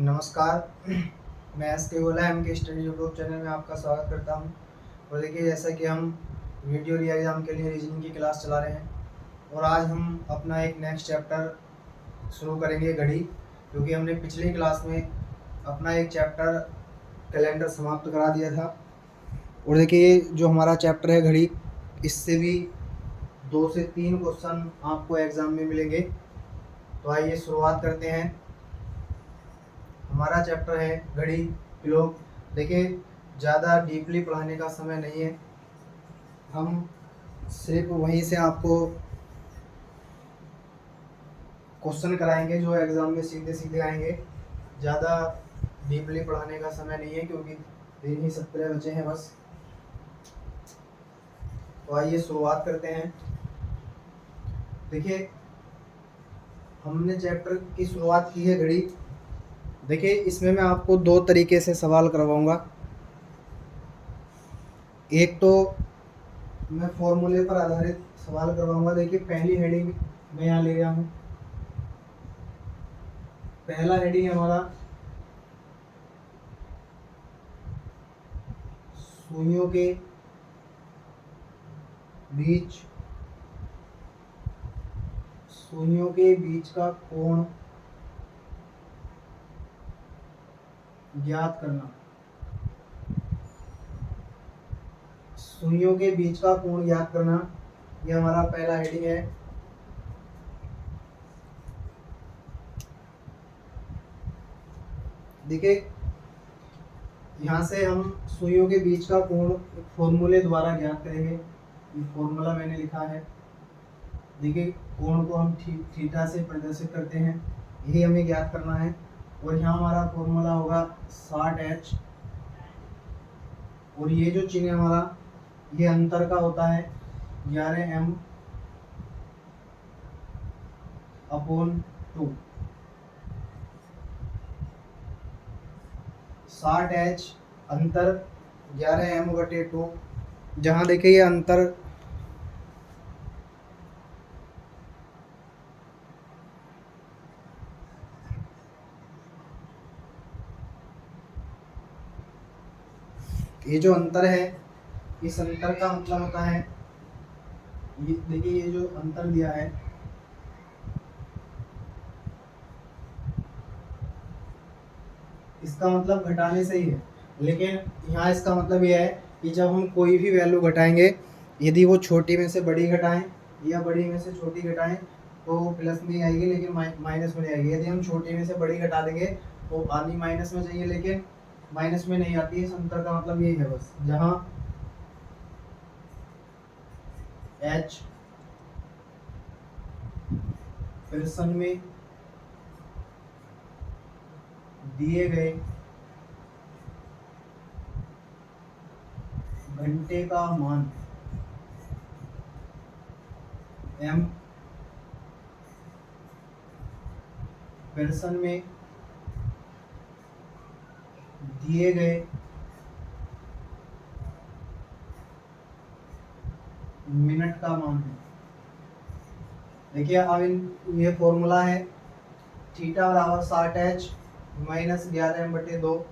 नमस्कार। मैं एस के गोला एम के स्टडी यूट्यूब चैनल में आपका स्वागत करता हूं। और देखिए, जैसा कि हम वीडियो रिया एग्ज़ाम के लिए रीजनिंग की क्लास चला रहे हैं और आज हम अपना एक नेक्स्ट चैप्टर शुरू करेंगे, घड़ी। क्योंकि हमने पिछली क्लास में अपना एक चैप्टर कैलेंडर समाप्त करा दिया था। और देखिए, जो हमारा चैप्टर है घड़ी, इससे भी 2 से 3 क्वेश्चन आपको एग्ज़ाम में मिलेंगे। तो आइए शुरुआत करते हैं। हमारा चैप्टर है घड़ी क्लॉक। देखिए, ज़्यादा डीपली पढ़ाने का समय नहीं है, हम सिर्फ वहीं से आपको क्वेश्चन कराएंगे जो एग्ज़ाम में सीधे सीधे आएंगे। ज़्यादा डीपली पढ़ाने का समय नहीं है क्योंकि दिन ही 17 बचे हैं बस। तो आइए शुरुआत करते हैं। देखिए, हमने चैप्टर की शुरुआत की है घड़ी। देखिए, इसमें मैं आपको 2 तरीके से सवाल करवाऊंगा। एक तो मैं फॉर्मूले पर आधारित सवाल करवाऊंगा। देखिए, पहली हेडिंग मैं यहाँ ले रहा हूँ। पहला हेडिंग है हमारा सुइयों के बीच का कोण ज्ञात करना। सुइयों के बीच का कोण ज्ञात करना, यह हमारा पहला हेडिंग है। देखिए, यहाँ से हम सुइयों के बीच का कोण फॉर्मूले द्वारा ज्ञात करेंगे। ये फॉर्मूला मैंने लिखा है। देखिए, कोण को हम थीटा से प्रदर्शित करते हैं, यही हमें ज्ञात करना है। और यहाँ हमारा फॉर्मूला होगा 60H। और ये जो चिन्ह हमारा, ये अंतर का होता है 11m/2। 60H अंतर 11m/2। जहाँ देखिए ये अंतर ये जो अंतर है, इस अंतर का मतलब होता है, ये देखिए ये जो अंतर दिया है, इसका मतलब घटाने से ही है। लेकिन यहाँ इसका मतलब यह है कि जब हम कोई भी वैल्यू घटाएंगे, यदि वो छोटी में से बड़ी घटाएं या बड़ी में से छोटी घटाएं तो प्लस में आएगी, लेकिन माइनस में नहीं आएगी। यदि हम छोटी में से बड़ी घटा देंगे तो आनी माइनस में चाहिए, लेकिन माइनस में नहीं आती है। इस अंतर का मतलब यही है बस। जहाँ H प्रश्न में दिए गए घंटे का मान, M प्रश्न में दिए गए मिनट का मान है। देखिए, अब ये फॉर्मूला है थीटा बराबर 60H माइनस 11m/2।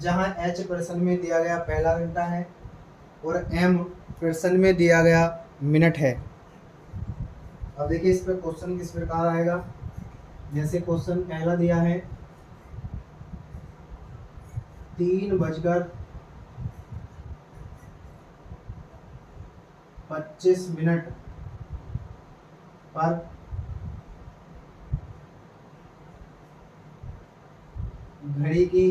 जहाँ H प्रश्न में दिया गया पहला घंटा है और M प्रश्न में दिया गया मिनट है। अब देखिए, इस पर क्वेश्चन किस प्रकार आएगा। जैसे क्वेश्चन पहला दिया है 3:25 पर घड़ी की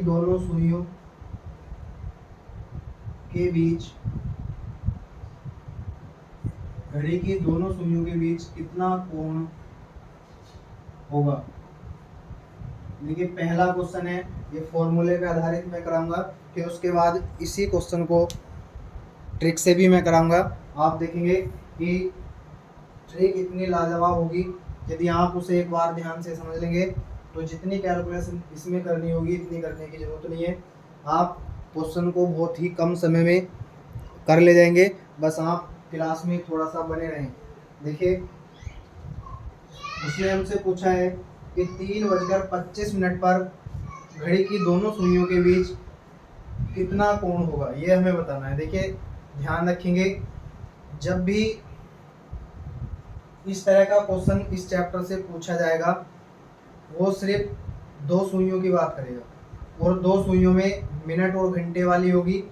दोनों सुइयों के बीच कितना कोण होगा। देखिए, पहला क्वेश्चन है, ये फॉर्मूले पे आधारित मैं कराऊंगा। फिर उसके बाद इसी क्वेश्चन को ट्रिक से भी मैं कराऊंगा। आप देखेंगे कि ट्रिक इतनी लाजवाब होगी, यदि आप उसे एक बार ध्यान से समझ लेंगे तो जितनी कैलकुलेशन इसमें करनी होगी इतनी करने की ज़रूरत नहीं है। आप क्वेश्चन को बहुत ही कम समय में कर ले जाएंगे। बस आप क्लास में थोड़ा सा बने रहें। देखिए उसने हमसे पूछा है कि 3:25 पर घड़ी की दोनों सुइयों के बीच कितना कोण होगा, ये हमें बताना है। देखिए ध्यान रखेंगे, जब भी इस तरह का क्वेश्चन इस चैप्टर से पूछा जाएगा वो सिर्फ दो सुइयों की बात करेगा और दो सुइयों में मिनट और घंटे वाली होगी,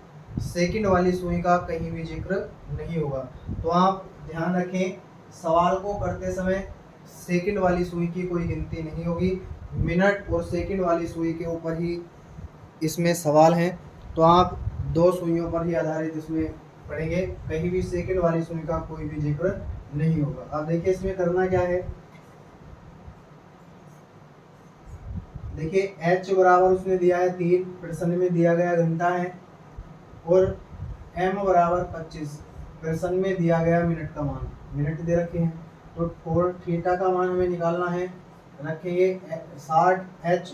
सेकंड वाली सुई का कहीं भी जिक्र नहीं होगा। तो आप ध्यान रखें, सवाल को करते समय सेकंड वाली सुई की कोई गिनती नहीं होगी, मिनट और सेकंड वाली सुई के ऊपर ही इसमें सवाल हैं। तो आप दो सुइयों पर ही आधारित इसमें पढ़ेंगे, कहीं भी सेकंड वाली सुई का कोई भी जिक्र नहीं होगा। अब देखिए इसमें करना क्या है। देखिए h बराबर उसने दिया है 3, प्रश्न में दिया गया घंटा है, और m बराबर 25, प्रश्न में दिया गया मिनट का मान, मिनट दे रखे हैं। तो कोण थीटा का मान हमें निकालना है। रखेंगे 60h,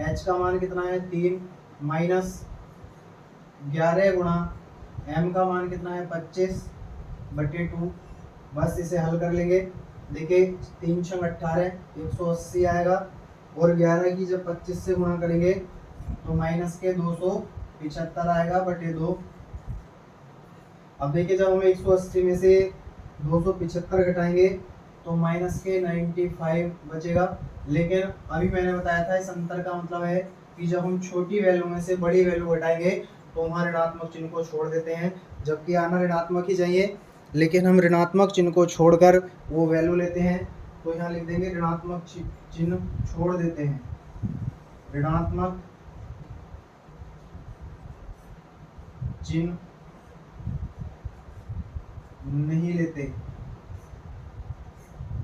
h का मान कितना है 3 माइनस 11 गुणा m का मान कितना है 25/2। बस इसे हल कर लेंगे। देखिए 3 × 18 180 आएगा, और 11 की जब 25 से गुणा करेंगे तो माइनस के 275 आएगा बटे 2। अब देखिए जब हम 180 में से 275 घटाएंगे तो माइनस के 95 बचेगा। लेकिन अभी मैंने बताया था इस अंतर का मतलब है कि जब हम छोटी वैल्यू में से बड़ी वैल्यू घटाएंगे तो वहाँ ऋणात्मक चिन्ह को छोड़ देते हैं, जबकि आना ऋणात्मक ही चाहिए, लेकिन हम ऋणात्मक चिन्ह को छोड़कर वो वैल्यू लेते हैं। तो यहाँ लिख देंगे ऋणात्मक चिन्ह छोड़ देते हैं, ऋणात्मक चिन्ह नहीं लेते।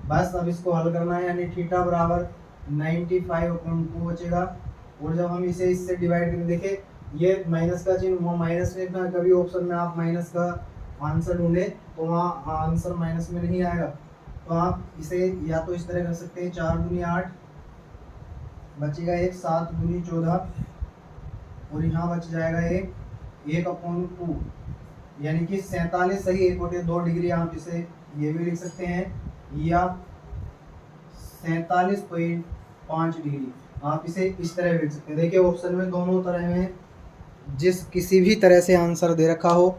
बस अब इसको हल करना है, यानी थीटा बराबर 95/2 बचेगा। और जब हम इसे इससे डिवाइड करें, देखिए ये माइनस का चिन्ह वो माइनस में था, कभी ऑप्शन में आप माइनस का आंसर ढूंढे तो वहाँ आंसर माइनस में नहीं आएगा। तो आप इसे या तो इस तरह कर सकते हैं, 4 दूनी 8 बचेगा 1, 7 दूनी 14, और यहाँ बच जाएगा 1/2, यानी कि 47 सही 1/2 डिग्री। आप इसे ये भी लिख सकते हैं, या 47.5 डिग्री, आप इसे इस तरह लिख सकते हैं। देखिए ऑप्शन में दोनों तरह में जिस किसी भी तरह से आंसर दे रखा हो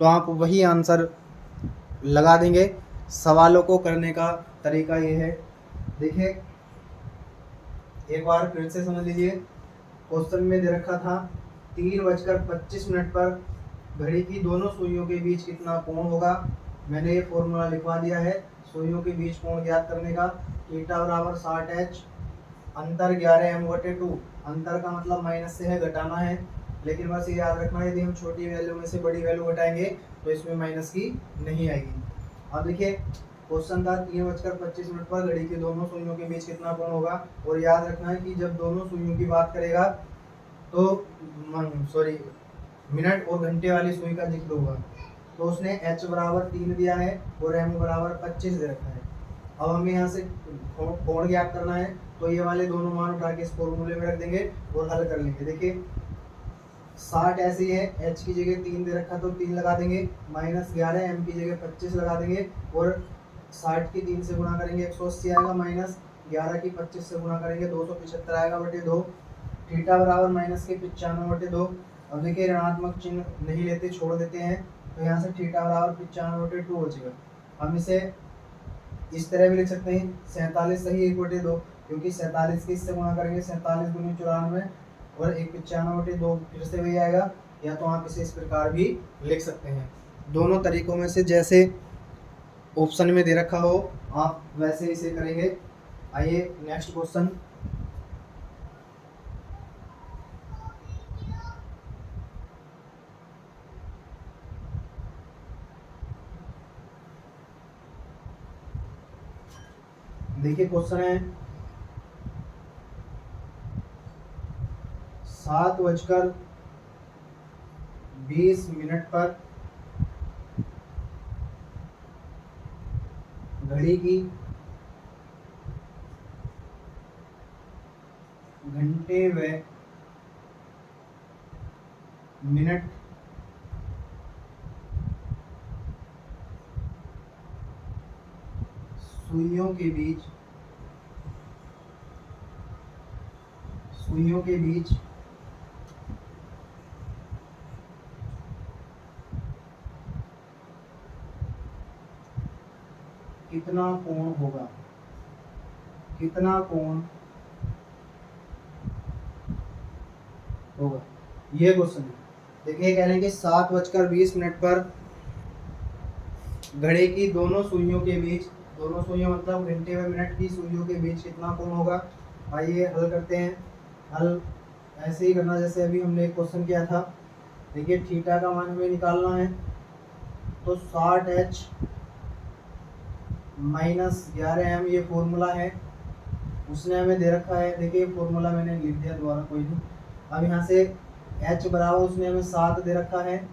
तो आप वही आंसर लगा देंगे। सवालों को करने का तरीका ये है। देखिए एक बार फिर से समझ लीजिए, क्वेश्चन में दे रखा था 3:25 पर घड़ी की दोनों सुइयों के बीच कितना कोण होगा। मैंने ये फॉर्मूला लिखवा दिया है सुइयों के बीच कोण ज्ञात करने का। थीटा बराबर 60h, अंतर 11m/2, अंतर का मतलब माइनस से है, घटाना है। लेकिन बस ये याद रखना है, यदि हम छोटी वैल्यू में से बड़ी वैल्यू घटाएंगे तो इसमें माइनस की नहीं आएगी। अब देखिए क्वेश्चन था 3:25 पर घड़ी की दोनों सुइयों के बीच कितना कोण होगा, और याद रखना है कि जब दोनों सुइयों की बात करेगा तो मिनट और घंटे वाली सुई का जिक्र होगा। तो उसने h बराबर 3 दिया है और m बराबर 25 दे रखा है। अब हमें यहाँ से कोण ज्ञात करना है, तो ये वाले दोनों मान उठा के इस फॉर्मूले में रख देंगे और हल कर लेंगे। देखिए 60 ऐसे ही है, h की जगह 3 दे रखा तो 3 लगा देंगे, माइनस 11 m की जगह 25 लगा देंगे, और 60 की 3 से गुणा करेंगे 180 आएगा, माइनस 11 की 25 से गुणा करेंगे 275 आएगा बटे 2। थीटा बराबर माइनस के 95/2। अब देखिए ऋणात्मक चिन्ह नहीं लेते, छोड़ देते हैं, तो यहाँ से थीटा बराबर 95/2 बचेगा। हम इसे इस तरह भी लिख सकते हैं, 47 सही 1/2, क्योंकि 47 के इससे गुणा करेंगे 47 दूनी 94, और 95/2 फिर से वही आएगा। या तो आप इसे इस प्रकार भी लिख सकते हैं। दोनों तरीकों में से जैसे ऑप्शन में दे रखा हो आप वैसे इसे करेंगे। आइए नेक्स्ट क्वेश्चन। देखिए क्वेश्चन है 7:20 पर घड़ी की घंटे व मिनट सुइयों के बीच कितना कोण होगा, कितना कोण होगा, ये क्वेश्चन है। देखिए कह रहे हैं कि 7:20 पर घड़ी की दोनों सुइयों के बीच, दोनों सुइयों मतलब घंटे व मिनट की सुइयों के बीच कितना कोण होगा। आइए हल करते हैं। हल ऐसे ही करना जैसे अभी हमने एक क्वेश्चन किया था। देखिए थीटा का मान हमें निकालना है, तो 60h माइनस 11m ये फॉर्मूला है, उसने हमें दे रखा है। देखिए फॉर्मूला मैंने लिख दिया दोबारा, कोई नहीं। अब यहाँ से h बराबर उसने हमें 7 दे रखा है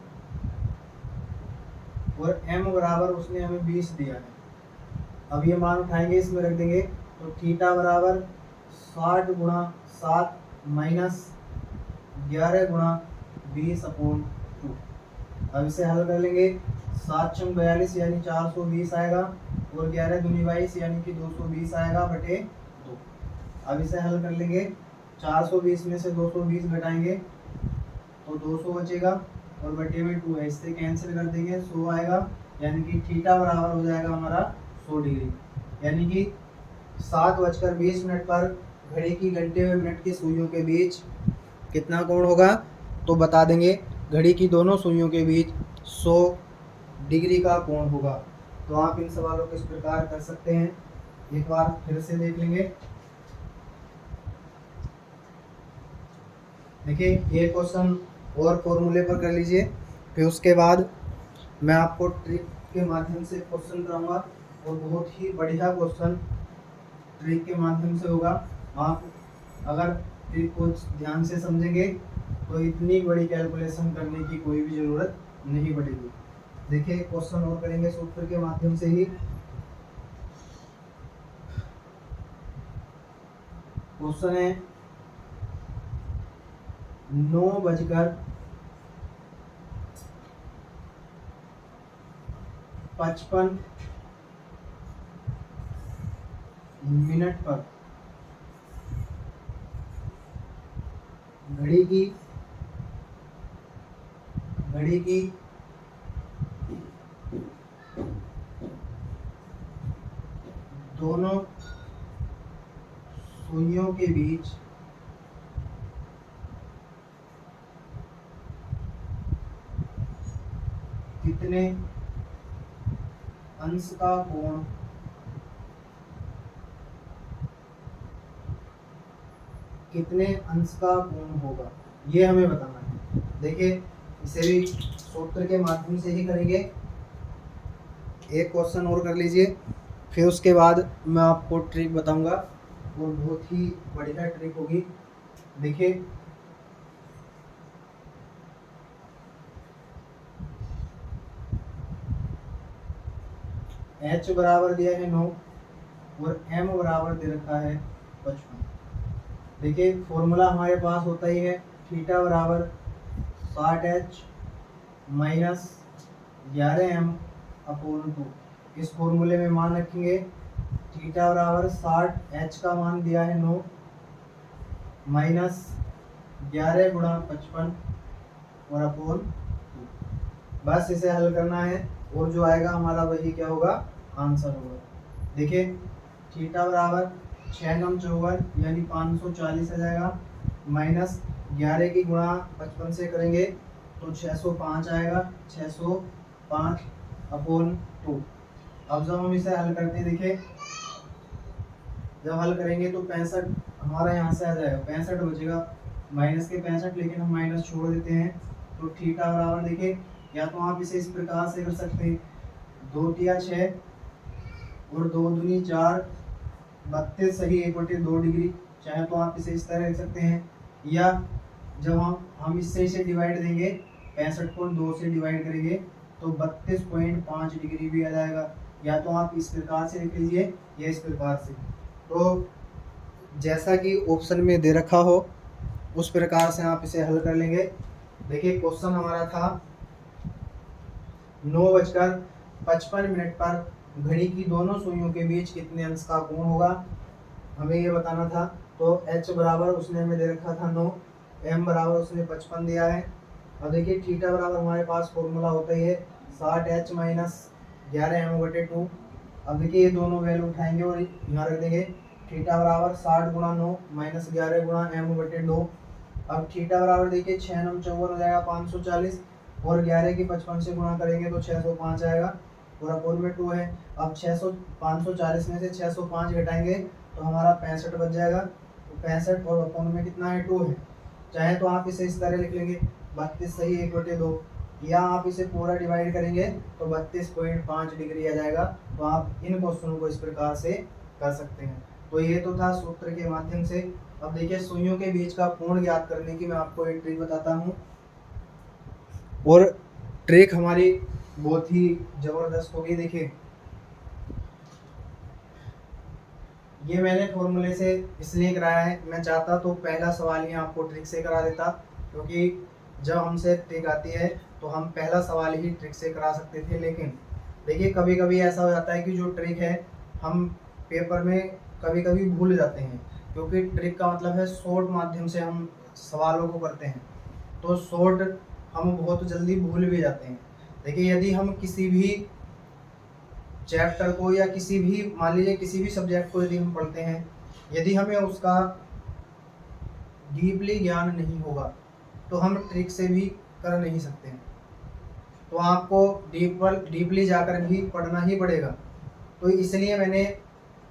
और m बराबर उसने हमें 20 दिया है। अब ये मान उठाएंगे, इसमें रख देंगे, तो थीटा बराबर 60 गुणा 7 माइनस 11 गुणा 20/2। अब इसे हल कर लेंगे। 7 × 42 यानी 420 आएगा और 11 दूनी 22 यानी कि 220 आएगा बटे 2। अब इसे हल कर लेंगे। 420 में से 220 घटाएंगे तो 200 बचेगा और बटे में 2 है, इससे कैंसिल कर देंगे, 100 आएगा। यानी कि थीटा बराबर हो जाएगा हमारा 100 डिग्री। यानी कि 7:20 पर घड़ी की घंटे व मिनट की सुइयों के बीच कितना कोण होगा, तो बता देंगे घड़ी की दोनों सुइयों के बीच 100 डिग्री का कोण होगा। तो आप इन सवालों को इस प्रकार कर सकते हैं। एक बार फिर से देख लेंगे। देखिए ये क्वेश्चन और फॉर्मूले पर कर लीजिए, फिर उसके बाद मैं आपको ट्रिक के माध्यम से क्वेश्चन कराऊंगा और बहुत ही बढ़िया क्वेश्चन ट्रिक के माध्यम से होगा। आप अगर ट्रिक को ध्यान से समझेंगे तो इतनी बड़ी कैलकुलेशन करने की कोई भी ज़रूरत नहीं पड़ेगी। देखिए क्वेश्चन और करेंगे सूत्र के माध्यम से ही। क्वेश्चन है 9:55 पर घड़ी की दोनों सुइयों के बीच कितने अंश का कोण होगा, ये हमें बताना है। देखिए इसे भी सूत्र के माध्यम से ही करेंगे। एक क्वेश्चन और कर लीजिए, फिर उसके बाद मैं आपको ट्रिक बताऊंगा और बहुत ही बढ़िया ट्रिक होगी। देखिए h बराबर दिया है 9 और m बराबर दे रखा है 55। देखिए फॉर्मूला हमारे पास होता ही है, थीटा बराबर 60h माइनस 11m/2। इस फॉर्मूले में मान रखेंगे, थीटा बराबर 60, h का मान दिया है 9 माइनस 11 गुणा 55 और अपॉन 2। बस इसे हल करना है और जो आएगा हमारा वही क्या होगा, आंसर होगा। देखिए थीटा बराबर 6×9 54 यानी 540 आ जाएगा, माइनस 11 की गुणा 55 से करेंगे तो 605 आएगा, 605/2। अब जब हम इसे हल करते हैं, देखिए जब हल करेंगे तो 65 हमारा यहाँ से आ जाएगा, 65 बचेगा, माइनस के 65, लेकिन हम माइनस छोड़ देते हैं। तो थीटा बराबर देखिए, या तो आप इसे इस प्रकार से कर सकते हैं, 2 तिया 6 और 2 दूनी 4, 32 सही 1/2 डिग्री। चाहे तो आप इसे इस तरह लिख सकते हैं, या जब हम इससे इसे डिवाइड देंगे, 65 को 2 से डिवाइड करेंगे तो 32.5 डिग्री भी आ जाएगा। या तो आप इस प्रकार से लिख लीजिए या इस प्रकार से। तो जैसा कि ऑप्शन में दे रखा हो उस प्रकार से आप इसे हल कर लेंगे। देखिए क्वेश्चन हमारा था 9:55 पर घड़ी की दोनों सुइयों के बीच कितने अंश का कोण होगा, हमें ये बताना था। तो h बराबर उसने हमें दे रखा था 9, m बराबर उसने 55 दिया है। अब देखिए थीटा बराबर हमारे पास फॉर्मूला होता ही है 60h माइनस 11m/2। अब देखिए ये दोनों वैल्यू उठाएंगे और यहाँ रख देंगे। थीटा बराबर 60 गुणा 9 माइनस 11 गुणा m/2। अब थीटा बराबर देखिए 6 9 54 हो जाएगा 540, और 11 की 55 से गुणा करेंगे तो 605 आएगा, और अपोन में 2 है। अब 540 में से 605 घटाएंगे तो हमारा 65 बच जाएगा। तो 65 और अपोन में कितना है 2 है। चाहे तो आप इसे इस तरह लिख लेंगे 32 सही 1/2, या आप इसे पूरा डिवाइड करेंगे तो 32.5 डिग्री आ जाएगा। तो आप इन क्वेश्चनों को इस प्रकार से कर सकते हैं। तो ये तो था सूत्र के माध्यम से। अब देखिए सुइयों के बीच का कोण ज्ञात करने की मैं आपको एक ट्रिक बताता हूँ, और ट्रिक हमारी बहुत ही जबरदस्त होगी। देखिए ये मैंने फॉर्मूले से इसलिए कराया है, मैं चाहता तो पहला सवाल ही आपको ट्रिक से करा देता, क्योंकि जब हमसे ट्रिक आती है तो हम पहला सवाल ही ट्रिक से करा सकते थे। लेकिन देखिए कभी कभी ऐसा हो जाता है कि जो ट्रिक है हम पेपर में कभी कभी भूल जाते हैं, क्योंकि ट्रिक का मतलब है शॉर्ट माध्यम से हम सवालों को करते हैं, तो शॉर्ट हम बहुत जल्दी भूल भी जाते हैं। देखिए यदि हम किसी भी चैप्टर को या किसी भी मान लीजिए किसी भी सब्जेक्ट को यदि हम पढ़ते हैं, यदि हमें उसका डीपली ज्ञान नहीं होगा तो हम ट्रिक से भी कर नहीं सकते हैं। तो आपको डीपली जाकर भी पढ़ना ही पड़ेगा। तो इसलिए मैंने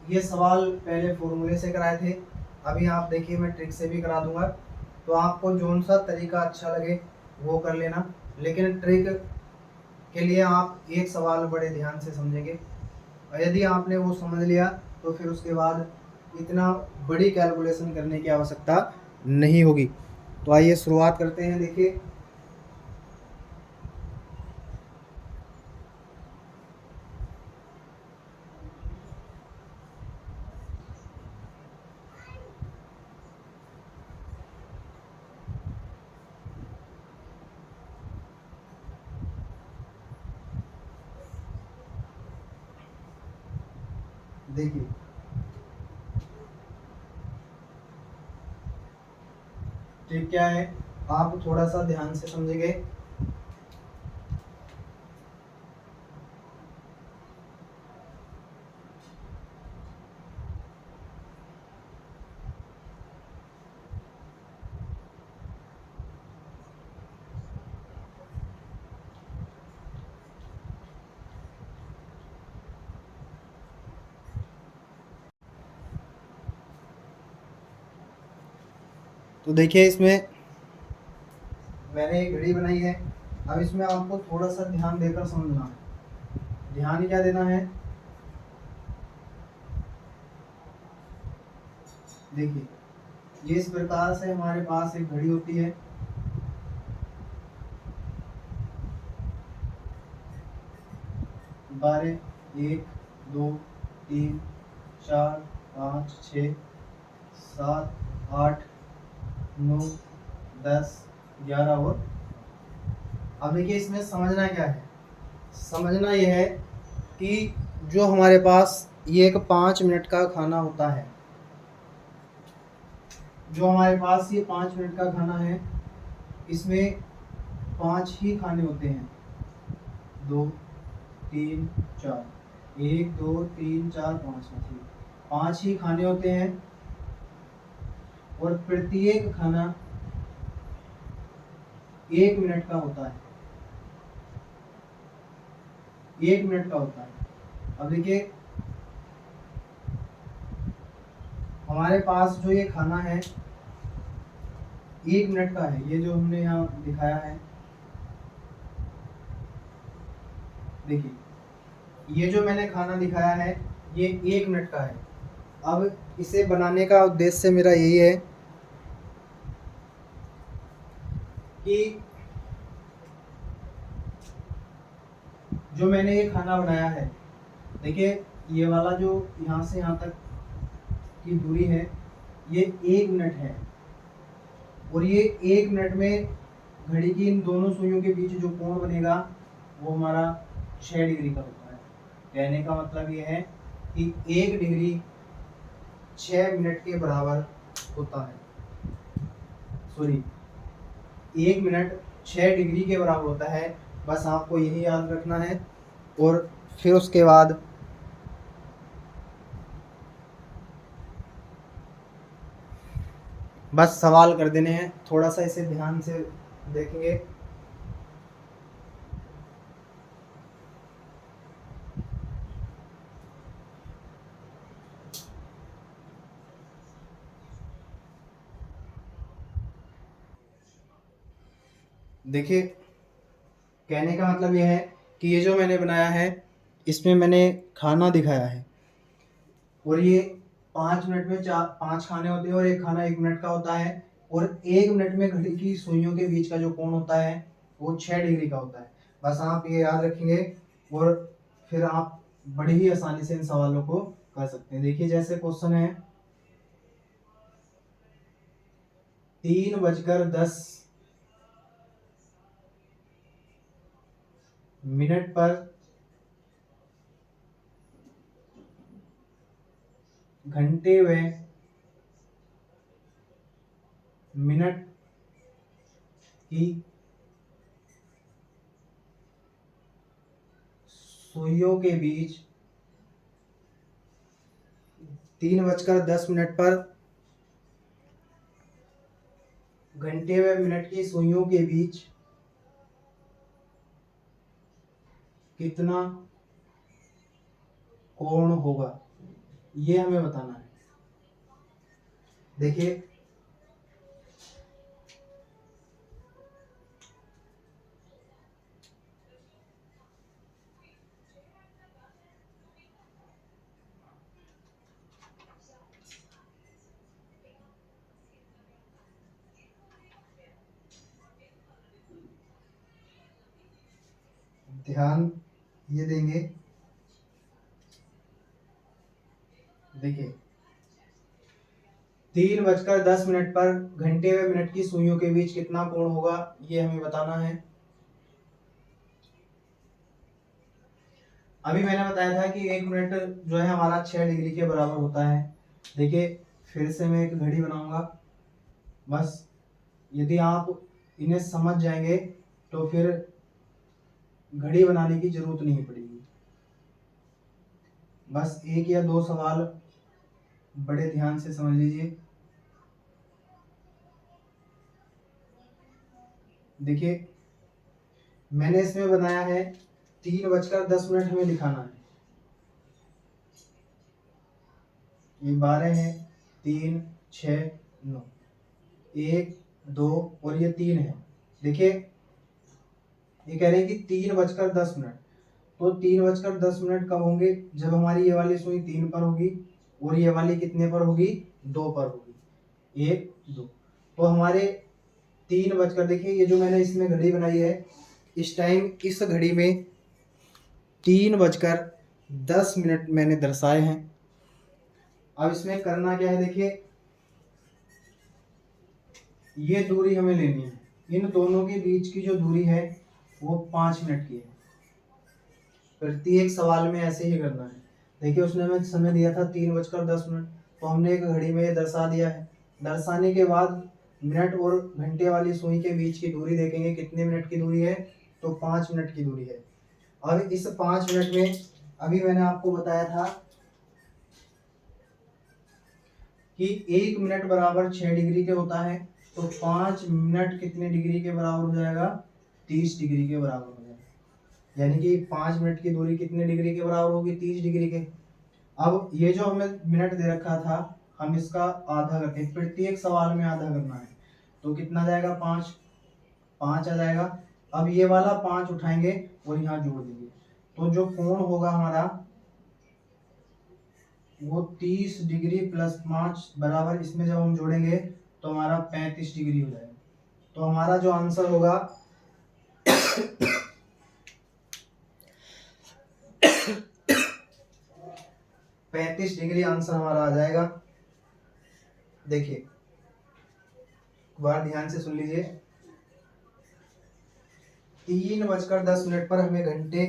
ये सवाल पहले फॉर्मूले से कराए थे, अभी आप देखिए मैं ट्रिक से भी करा दूंगा। तो आपको जोन सा तरीका अच्छा लगे वो कर लेना, लेकिन ट्रिक के लिए आप एक सवाल बड़े ध्यान से समझेंगे, और यदि आपने वो समझ लिया तो फिर उसके बाद इतना बड़ी कैलकुलेशन करने की आवश्यकता नहीं होगी। तो आइए शुरुआत करते हैं। देखिए देखिए ट्रिक क्या है, आप थोड़ा सा ध्यान से समझेंगे। तो देखिए इसमें मैंने एक घड़ी बनाई है, अब इसमें आपको थोड़ा सा ध्यान देकर समझना है। ध्यान क्या देना है, देखिए ये इस प्रकार से हमारे पास एक घड़ी होती है, 12 1 2 3 4 5 6 7 8 9 10 11 और अब देखिए इसमें समझना क्या है, समझना यह है कि जो हमारे पास ये एक 5 मिनट का खाना होता है, जो हमारे पास ये 5 मिनट का खाना है, इसमें 5 ही खाने होते हैं, 2 3 4 1 2 3 4 5 5 ही खाने होते हैं, और प्रत्येक खाना 1 मिनट का होता है, 1 मिनट का होता है। अब देखिए हमारे पास जो ये खाना है 1 मिनट का है, ये जो हमने यहाँ दिखाया है, देखिए ये जो मैंने खाना दिखाया है ये 1 मिनट का है। अब इसे बनाने का उद्देश्य मेरा यही है कि जो मैंने ये खाना बनाया है, देखिए ये वाला जो यहाँ से यहाँ तक की दूरी है ये 1 मिनट है, और ये 1 मिनट में घड़ी की इन दोनों सुइयों के बीच जो कोण बनेगा वो हमारा 6 डिग्री का होता है। कहने का मतलब ये है कि 1 डिग्री 6 मिनट के बराबर होता है। सॉरी, 1 मिनट 6 डिग्री के बराबर होता है। बस आपको यही याद रखना है और फिर उसके बाद बस सवाल कर देने हैं। थोड़ा सा इसे ध्यान से देखेंगे। देखिए, कहने का मतलब यह है कि ये जो मैंने बनाया है इसमें मैंने खाना दिखाया है और ये 5 मिनट में 5 खाने होते हैं और एक खाना 1 मिनट का होता है और 1 मिनट में घड़ी की सुइयों के बीच का जो कोण होता है वो 6 डिग्री का होता है। बस आप ये याद रखेंगे और फिर आप बड़ी ही आसानी से इन सवालों को कर सकते हैं। देखिए, जैसे क्वेश्चन है 3:10 पर घंटे व मिनट की सुइयों के बीच 3:10 पर घंटे व मिनट की सुइयों के बीच कितना कोण होगा, ये हमें बताना है। देखिए, ध्यान ये देंगे। देखिए, 3:10 पर घंटे व मिनट की सुइयों के बीच कितना कोण होगा, ये हमें बताना है। अभी मैंने बताया था कि 1 मिनट जो है हमारा 6 डिग्री के बराबर होता है। देखिए, फिर से मैं एक घड़ी बनाऊंगा। बस यदि आप इन्हें समझ जाएंगे तो फिर घड़ी बनाने की जरूरत नहीं पड़ेगी। बस 1 या 2 सवाल बड़े ध्यान से समझ लीजिए। देखिए, मैंने इसमें बनाया है 3:10 हमें दिखाना है। ये 12 है, 3, 6, 9, 1, 2 और ये 3 है। देखिए, ये कह रहे हैं कि 3:10। तो 3:10 कब होंगे, जब हमारी ये वाली सुई 3 पर होगी और ये वाली कितने पर होगी, 2 पर होगी। 1, 2। तो हमारे 3 देखिए, ये जो मैंने इसमें घड़ी बनाई है इस टाइम इस घड़ी में 3:10 मैंने दर्शाए हैं। अब इसमें करना क्या है, देखिए, ये दूरी हमें लेनी है। इन दोनों के बीच की जो दूरी है वो 5 मिनट की है। प्रत्येक सवाल में ऐसे ही करना है। देखिए, उसने हमें समय दिया था 3:10, तो हमने एक घड़ी में ये दर्शा दिया है। दर्शाने के बाद मिनट और घंटे वाली सुई के बीच की दूरी देखेंगे कितने मिनट की दूरी है, तो 5 मिनट की दूरी है। अब इस 5 मिनट में अभी मैंने आपको बताया था कि 1 मिनट बराबर 6 डिग्री के होता है, तो 5 मिनट कितने डिग्री के बराबर हो जाएगा, 30 डिग्री के बराबर हो जाएगा। यानी कि 5 मिनट की दूरी कितने डिग्री के बराबर होगी, 30 डिग्री के। अब ये जो हमें मिनट दे रखा था, हम इसका आधा करते हैं। प्रत्येक सवाल में आधा करना है, तो कितना जाएगा, 5 5 आ जाएगा। अब ये वाला 5 उठाएंगे और यहाँ जोड़ देंगे, तो जो कोण होगा हमारा वो 30 डिग्री प्लस 5 बराबर, इसमें जब हम जोड़ेंगे तो हमारा 35 डिग्री हो जाएगा। तो हमारा जो आंसर होगा 35 डिग्री आंसर हमारा आ जाएगा। देखिए, एक बार ध्यान से सुन लीजिए। 3:10 पर हमें घंटे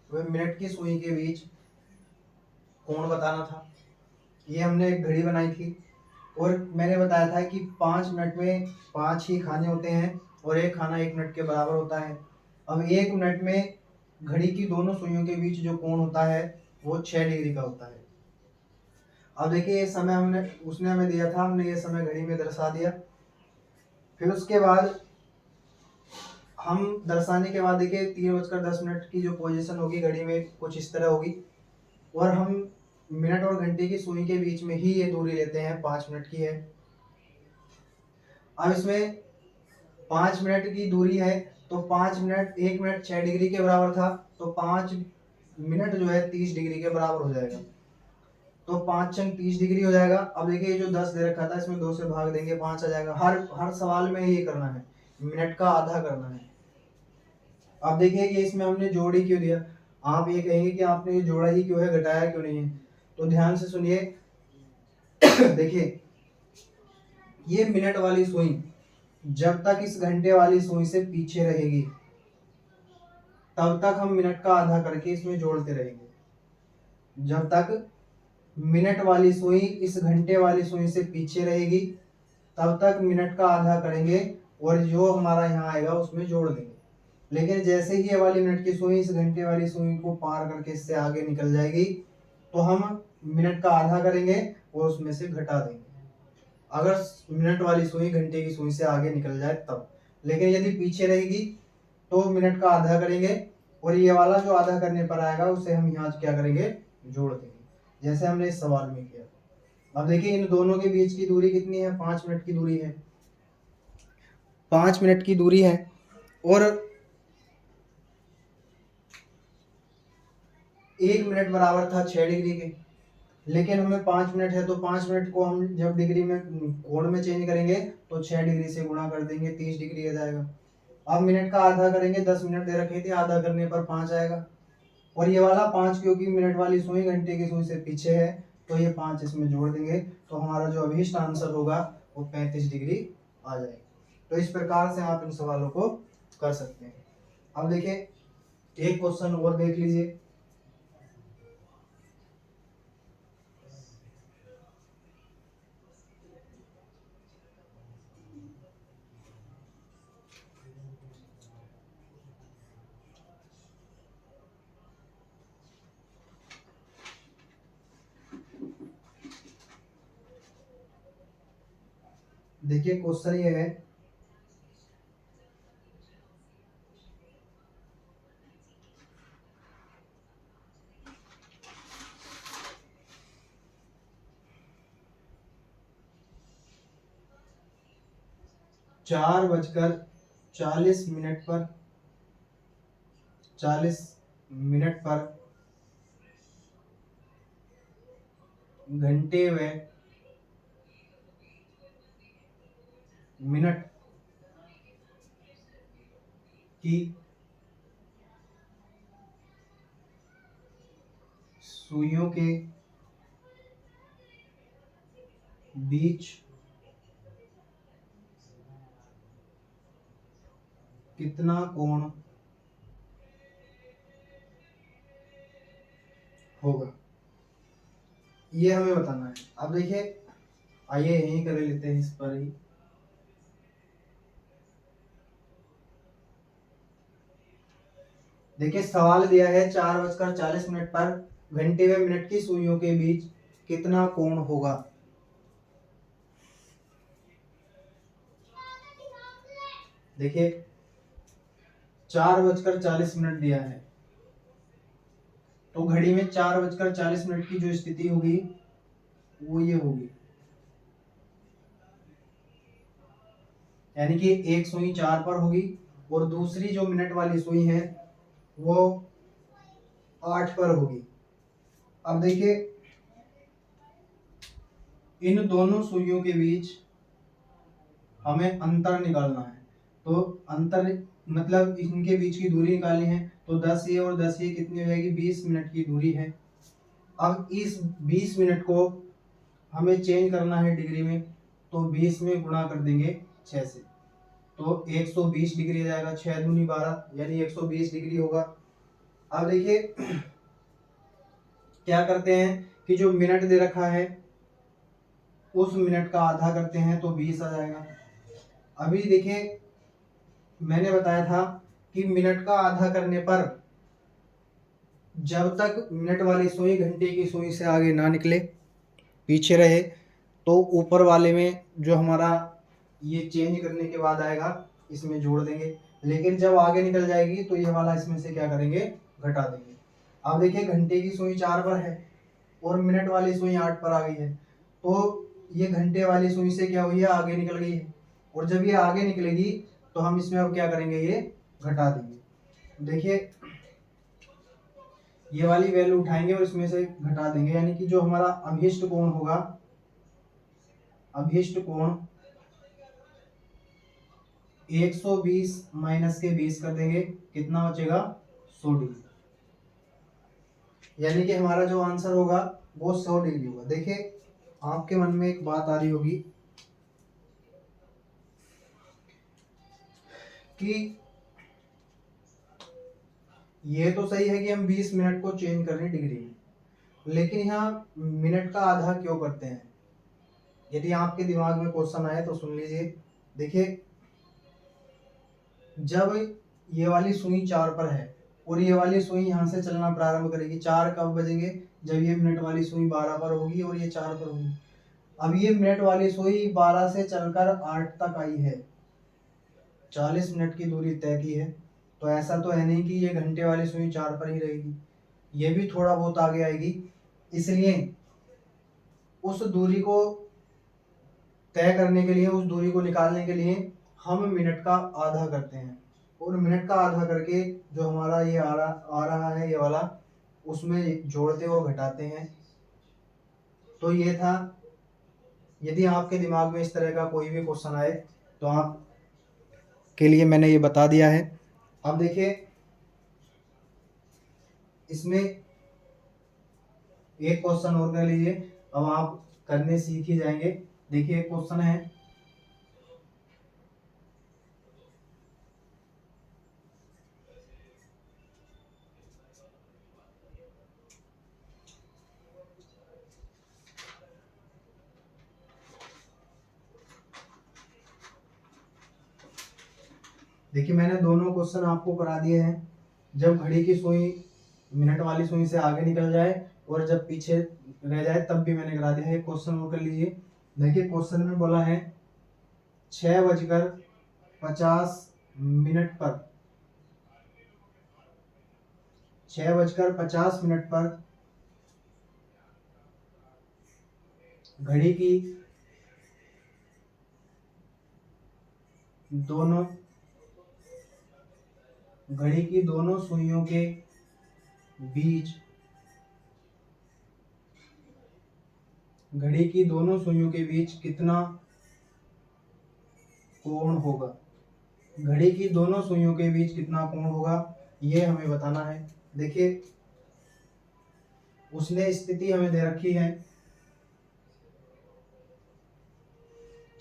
व मिनट की सुई के बीच कोण बताना था। ये हमने एक घड़ी बनाई थी और मैंने बताया था कि 5 मिनट में 5 ही खाने होते हैं और एक खाना 1 मिनट के बराबर होता है। अब 1 मिनट में घड़ी की दोनों सुइयों के बीच जो कोण होता है वो 6 डिग्री का होता है। अब देखिए ये समय उसने हमें दिया था, हमने ये समय घड़ी में दर्शा दिया। फिर उसके बाद हम दर्शाने के बाद देखिए 3:10 की जो पोजीशन होगी घड़ी में कुछ इस तरह होगी और हम मिनट और घंटे की सुई के बीच में ही ये दूरी लेते हैं, 5 मिनट की है। अब इसमें 5 मिनट की दूरी है तो 5 मिनट, 1 मिनट 6 डिग्री के बराबर था तो 5 मिनट जो है 30 डिग्री के बराबर हो जाएगा। तो 5 30 डिग्री हो जाएगा। अब देखिए जो 10 दे रखा था इसमें 2 से भाग देंगे, 5 आ जाएगा। हर सवाल में ये करना है, मिनट का आधा करना है। अब देखिए ये इसमें हमने जोड़ ही क्यों दिया। आप ये कहेंगे कि आपने ये जोड़ा ही क्यों है, घटाया क्यों नहीं है, तो ध्यान से सुनिए। देखिए ये मिनट वाली सुई जब तक इस घंटे वाली सुई से पीछे रहेगी तब तक हम मिनट का आधा करके इसमें जोड़ते रहेंगे। जब तक मिनट वाली सुई इस घंटे वाली सुई से पीछे रहेगी तब तक मिनट का आधा करेंगे और जो हमारा यहाँ आएगा उसमें जोड़ देंगे। लेकिन जैसे ही ये वाली मिनट की सुई इस घंटे वाली सुई को पार करके इससे आगे निकल जाएगी तो हम मिनट का आधा करेंगे और उसमें से घटा देंगे, अगर मिनट वाली सुई घंटे की सुई से आगे निकल जाए तब। लेकिन यदि पीछे रहेगी तो मिनट का आधा करेंगे और ये वाला जो आधा करने पर आएगा उसे हम यहाँ क्या करेंगे, जोड़ देंगे, जैसे हमने इस सवाल में किया। अब देखिए इन दोनों के बीच की दूरी कितनी है, 5 मिनट की दूरी है। 5 मिनट की दूरी है और 1 मिनट बराबर था 6 डिग्री के, लेकिन हमें 5 मिनट है तो 5 मिनट को हम जब डिग्री में कोण में चेंज करेंगे तो 6 डिग्री से गुणा कर देंगे, 30 डिग्री आ जाएगा। अब मिनट का आधा करेंगे, 10 मिनट दे रखे थे, आधा करने पर 5 आएगा। और ये वाला 5 क्योंकि मिनट वाली सुई घंटे की सुई से पीछे है तो ये 5 इसमें जोड़ देंगे तो हमारा जो अभीष्ट आंसर होगा वो 35 डिग्री आ जाएगी। तो इस प्रकार से आप इन सवालों को कर सकते हैं। अब देखिए एक क्वेश्चन और देख लीजिए। देखिए क्वेश्चन ये है, चार बजकर 40 मिनट पर घंटे व मिनट की सुइयों के बीच कितना कोण होगा, ये हमें बताना है। अब देखिए आइए यहीं कर लेते हैं इस पर ही। देखिए सवाल दिया है 4:40 पर घंटे व मिनट की सुइयों के बीच कितना कोण होगा। देखिए 4:40 दिया है तो घड़ी में 4:40 की जो स्थिति होगी वो ये होगी, यानी कि एक सुई 4 पर होगी और दूसरी जो मिनट वाली सुई है वो 8 पर होगी। अब देखिए इन दोनों सुइयों के बीच हमें अंतर निकालना है, तो अंतर मतलब इनके बीच की दूरी निकालनी है तो 10 ये और 10 ये कितनी हो जाएगी, 20 मिनट की दूरी है। अब इस 20 मिनट को हमें चेंज करना है डिग्री में तो 20 में गुणा कर देंगे 6 से, तो 120 डिग्री आ जाएगा, 6 दूनी 12 यानी 120 डिग्री होगा। अब देखिए क्या करते हैं कि जो मिनट दे रखा है उस मिनट का आधा करते हैं तो 20 आ जाएगा। अभी देखिए मैंने बताया था कि मिनट का आधा करने पर जब तक मिनट वाली सुई घंटे की सुई से आगे ना निकले, पीछे रहे, तो ऊपर वाले में जो हमारा ये चेंज करने के बाद आएगा इसमें जोड़ देंगे, लेकिन जब आगे निकल जाएगी तो ये वाला इसमें से क्या करेंगे, घटा देंगे। अब देखिए घंटे की सुई 4 पर है और मिनट वाली सुई 8 पर आ गई है, तो ये घंटे वाली सुई से क्या हुई है, आगे निकल गई है। और जब ये आगे निकलेगी तो हम इसमें अब क्या करेंगे, ये घटा देंगे। देखिए ये वाली वैल्यू उठाएंगे और इसमें से घटा देंगे, यानी कि जो हमारा अभिष्ट कोण होगा, अभिष्ट कोण 120 माइनस के 20 कर देंगे, कितना बचेगा, 100 डिग्री। यानी कि हमारा जो आंसर होगा वो 100 डिग्री होगा। देखिए आपके मन में एक बात आ रही होगी कि ये तो सही है कि हम 20 मिनट को चेंज कर रहे हैं डिग्री में, लेकिन यहाँ मिनट का आधा क्यों करते हैं। यदि आपके दिमाग में क्वेश्चन आए तो सुन लीजिए। देखिए जब ये वाली सुई 4 पर है और ये वाली सुई यहाँ से चलना प्रारंभ करेगी, 4 कब बजेंगे, जब ये मिनट वाली सुई 12 पर होगी और ये 4 पर होगी। अब ये मिनट वाली सुई 12 से चलकर 8 तक आई है, 40 मिनट की दूरी तय की है, तो ऐसा तो है नहीं कि ये घंटे वाली सुई 4 पर ही रहेगी, ये भी थोड़ा बहुत आगे आएगी। इसलिए उस दूरी को तय करने के लिए, उस दूरी को निकालने के लिए हम मिनट का आधा करते हैं, और मिनट का आधा करके जो हमारा ये आ रहा है ये वाला, उसमें जोड़ते और घटाते हैं। तो ये था। यदि आपके दिमाग में इस तरह का कोई भी क्वेश्चन आए तो आप के लिए मैंने ये बता दिया है। अब देखिए इसमें एक क्वेश्चन और कर लीजिए, अब आप करने सीख ही जाएंगे। देखिए एक क्वेश्चन है, देखिए मैंने दोनों क्वेश्चन आपको करा दिए हैं। जब घड़ी की सुई मिनट वाली सुई से आगे निकल जाए और जब पीछे रह जाए तब भी मैंने करा दिया है। क्वेश्चन और कर लीजिए। देखिए क्वेश्चन में बोला है 6:50 पर 6:50 पर घड़ी की दोनों सुइयों के बीच कितना कोण होगा, घड़ी की दोनों सुइयों के बीच कितना कोण होगा, ये हमें बताना है। देखिए उसने स्थिति हमें दे रखी है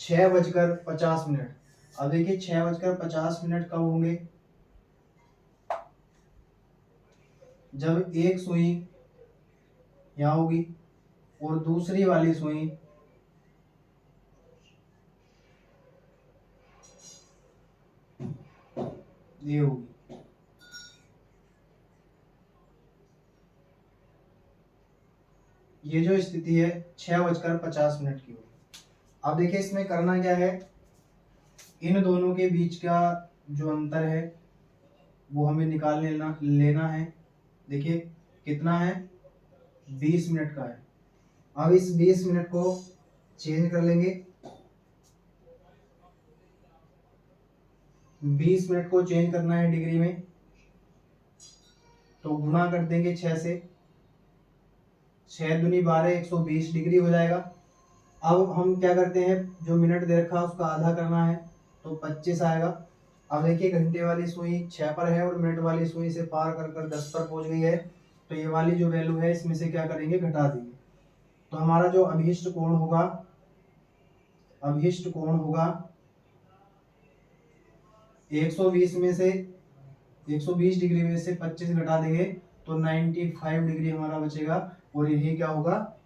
6:50। अब देखिए 6:50 कब होंगे, जब एक सुई यहाँ होगी और दूसरी वाली सुई ये होगी। ये जो स्थिति है 6:50 की होगी। अब देखिए इसमें करना क्या है, इन दोनों के बीच का जो अंतर है वो हमें निकाल लेना है। देखिए कितना है, 20 मिनट का है। अब इस 20 मिनट को चेंज कर लेंगे, 20 मिनट को चेंज करना है डिग्री में, तो गुणा कर देंगे 6 से, 6 दूनी 12, 120 डिग्री हो जाएगा। अब हम क्या करते हैं, जो मिनट दे रखा है उसका आधा करना है तो 25 आएगा। अब देखिए घंटे वाली सुई 6 पर है और मिनट वाली सुई से पार कर 10 पर पहुंच गई है, तो ये वाली जो वैल्यू है इसमें से क्या करेंगे, घटा देंगे। तो हमारा जो अभिष्ट कोण होगा 120 में से 120 डिग्री में से 25 घटा देंगे तो 95 डिग्री हमारा बचेगा, और यही क्या होगा,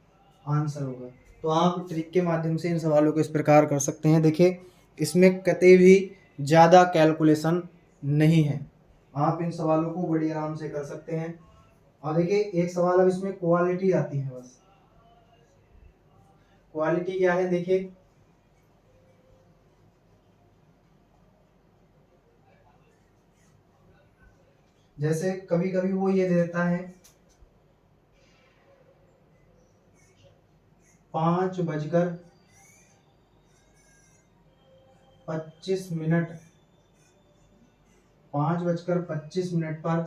आंसर होगा। तो आप ट्रिक के माध्यम से इन सवालों को इस प्रकार कर सकते हैं। देखिए इसमें कतई भी ज़्यादा कैलकुलेशन नहीं है, आप इन सवालों को बड़ी आराम से कर सकते हैं। और देखिए एक सवाल अब इसमें क्वालिटी आती है, बस क्वालिटी क्या है, देखिए जैसे कभी कभी वो ये देता है 5:25 5:25 पर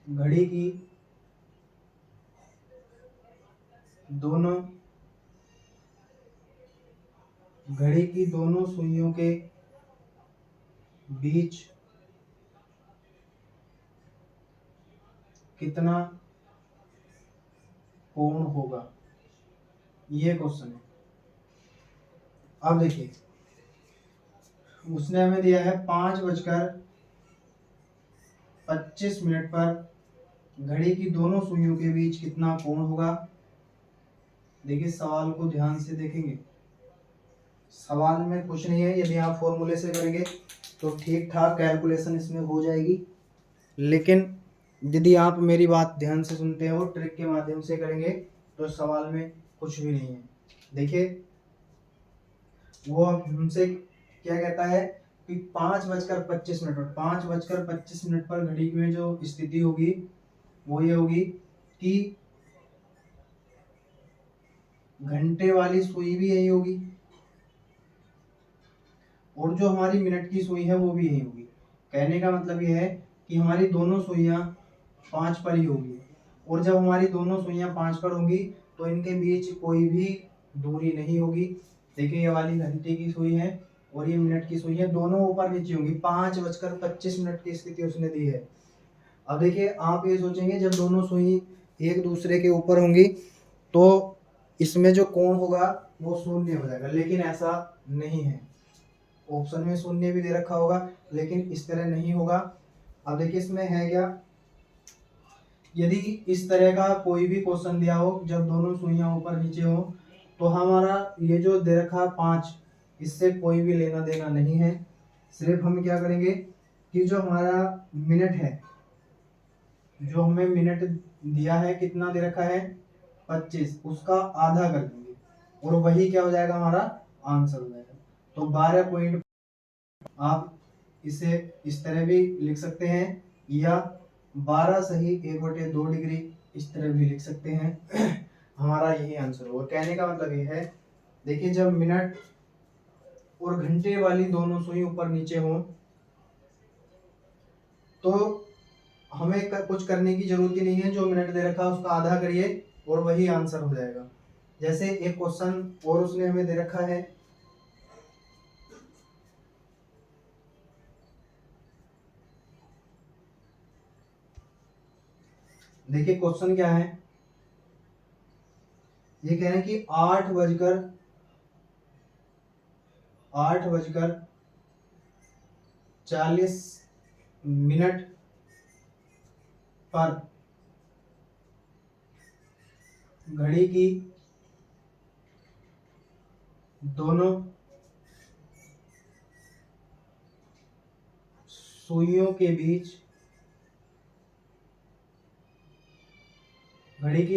घड़ी की दोनों सुइयों के बीच कितना कोण होगा, ये क्वेश्चन है। अब देखिए उसने हमें दिया है 5:25 पर घड़ी की दोनों सुइयों के बीच कितना कोण होगा। देखिए सवाल को ध्यान से देखेंगे, सवाल में कुछ नहीं है, यदि आप फॉर्मूले से करेंगे तो ठीक ठाक कैलकुलेशन इसमें हो जाएगी, लेकिन यदि आप मेरी बात ध्यान से सुनते हो, ट्रिक के माध्यम से करेंगे तो सवाल में कुछ भी नहीं है। देखिए वो हमसे क्या कहता है कि 5:25 पर घड़ी में जो स्थिति होगी वो ये होगी कि घंटे वाली सुई भी यही होगी, और जो हमारी मिनट की सुई है वो भी यही होगी। कहने का मतलब ये है कि हमारी दोनों सुइयां 5 पर ही होगी, और जब हमारी दोनों सुइयां 5 पर होंगी तो इनके बीच कोई भी दूरी नहीं होगी। देखिए ये वाली घंटे की सुई है और ये मिनट की सुई है, दोनों ऊपर नीचे होंगी। 5:25 की स्थिति उसने दी है। अब देखिए आप ये सोचेंगे जब दोनों सुई एक दूसरे के ऊपर होंगी तो इसमें जो कोण होगा वो शून्य हो जाएगा, लेकिन ऐसा नहीं है। ऑप्शन में शून्य भी दे रखा होगा लेकिन इस तरह नहीं होगा। अब देखिए इसमें है क्या, यदि इस तरह का कोई भी क्वेश्चन दिया हो जब दोनों सुइयां ऊपर नीचे हो तो हमारा ये जो दे रखा 5, इससे कोई भी लेना देना नहीं है। सिर्फ हम क्या करेंगे कि जो हमारा मिनट है, जो हमें मिनट दिया है कितना दे रखा है 25, उसका आधा कर देंगे और वही क्या हो जाएगा, हमारा आंसर हो जाएगा। तो 12 पॉइंट आप इसे इस तरह भी लिख सकते हैं, या 12 सही 1/2 डिग्री इस तरह भी लिख सकते हैं। हमारा यही आंसर होगा। कहने का मतलब ये है, देखिए जब मिनट और घंटे वाली दोनों सुई ऊपर नीचे हो तो हमें कुछ करने की जरूरत ही नहीं है, जो मिनट दे रखा है उसका आधा करिए और वही आंसर हो जाएगा। जैसे एक क्वेश्चन और उसने हमें दे रखा है, देखिए क्वेश्चन क्या है, ये कह रहे हैं कि 8:40 पर घड़ी की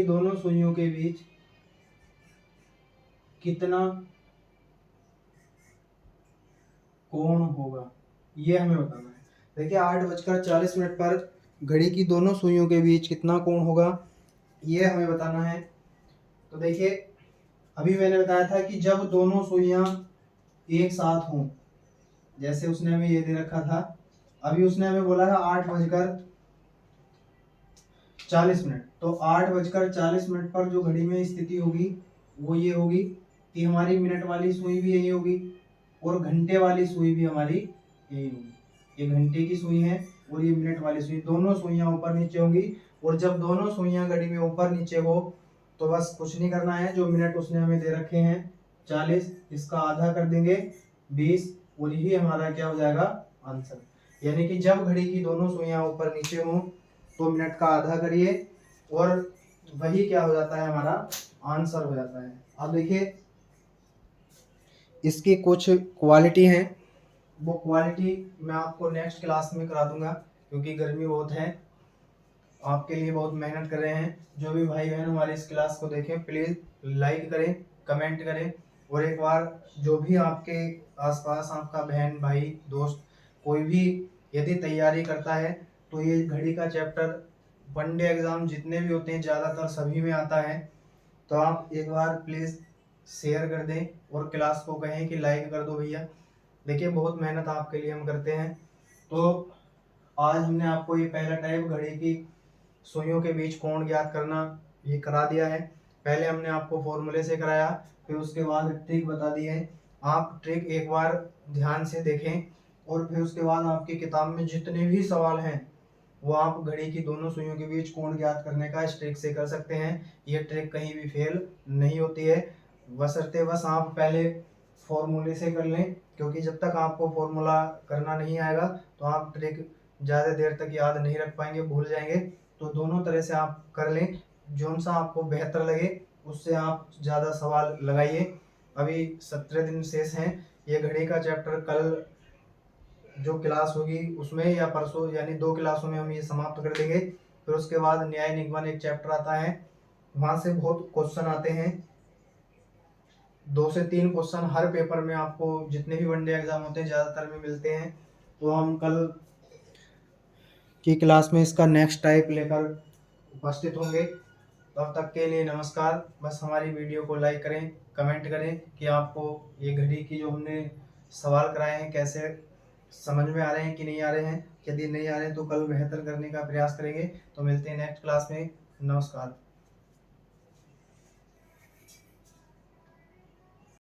दोनों सुइयों के बीच कितना कोण होगा, ये हमें बताना है। देखिए 8:40 पर घड़ी की दोनों सुइयों के बीच कितना कोण होगा, ये हमें बताना है। तो देखिए अभी मैंने बताया था कि जब दोनों सुइयां एक साथ हों, जैसे उसने हमें ये दे रखा था, अभी उसने हमें बोला था 8:40, तो 8:40 पर जो घड़ी में स्थिति होगी वो ये होगी कि हमारी मिनट वाली सुई भी यही होगी और घंटे वाली सुई भी हमारी यही होगी। ये घंटे की सुई है और ये मिनट वाली सुई, दोनों सुइयां ऊपर नीचे होंगी। और जब दोनों सुइयां घड़ी में ऊपर नीचे हो तो बस कुछ नहीं करना है, जो मिनट उसने हमें दे रखे हैं 40, इसका आधा कर देंगे 20 और यही हमारा क्या हो जाएगा आंसर। यानी कि जब घड़ी की दोनों सुइयां ऊपर नीचे हों तो मिनट का आधा करिए और वही क्या हो जाता है हमारा आंसर हो जाता है। अब देखिए इसकी कुछ क्वालिटी हैं, वो क्वालिटी मैं आपको नेक्स्ट क्लास में करा दूंगा क्योंकि गर्मी बहुत है, आपके लिए बहुत मेहनत कर रहे हैं। जो भी भाई बहन हमारी इस क्लास को देखें प्लीज़ लाइक करें, कमेंट करें और एक बार जो भी आपके आसपास आपका बहन भाई दोस्त कोई भी यदि तैयारी करता है तो ये घड़ी का चैप्टर वनडे एग्ज़ाम जितने भी होते हैं ज़्यादातर सभी में आता है, तो आप एक बार प्लीज़ शेयर कर दें और क्लास को कहें कि लाइक कर दो भैया। देखिए बहुत मेहनत आपके लिए हम करते हैं। तो आज हमने आपको ये पहला टाइप घड़ी की सुइयों के बीच कोण ज्ञात करना ये करा दिया है। पहले हमने आपको फॉर्मूले से कराया, फिर उसके बाद ट्रिक बता दी है। आप ट्रिक एक बार ध्यान से देखें और फिर उसके बाद आपकी किताब में जितने भी सवाल हैं वो आप घड़ी की दोनों सुइयों के बीच कोण ज्ञात करने का इस ट्रिक से कर सकते हैं। ये ट्रिक कहीं भी फेल नहीं होती है, बशर्ते बस आप पहले फॉर्मूले से कर लें, क्योंकि जब तक आपको फॉर्मूला करना नहीं आएगा तो आप ट्रिक ज़्यादा देर तक याद नहीं रख पाएंगे, भूल जाएंगे। तो दोनों तरह से आप कर लें, जो सा आपको बेहतर लगे उससे आप ज़्यादा सवाल लगाइए। अभी 17 दिन शेष हैं। ये घड़ी का चैप्टर कल जो क्लास होगी उसमें या परसों यानी 2 क्लासों में हम ये समाप्त कर देंगे। फिर उसके बाद न्याय निगमन एक चैप्टर आता है, वहाँ से बहुत क्वेश्चन आते हैं, 2 से 3 क्वेश्चन हर पेपर में आपको जितने भी वनडे एग्जाम होते हैं ज़्यादातर में मिलते हैं। तो हम कल की क्लास में इसका नेक्स्ट टाइप लेकर उपस्थित होंगे। तब तक के लिए नमस्कार। बस हमारी वीडियो को लाइक करें, कमेंट करें कि आपको ये घड़ी की जो हमने सवाल कराए हैं कैसे समझ में आ रहे हैं कि नहीं आ रहे हैं। यदि नहीं आ रहे हैं तो कल बेहतर करने का प्रयास करेंगे। तो मिलते हैं नेक्स्ट क्लास में। नमस्कार।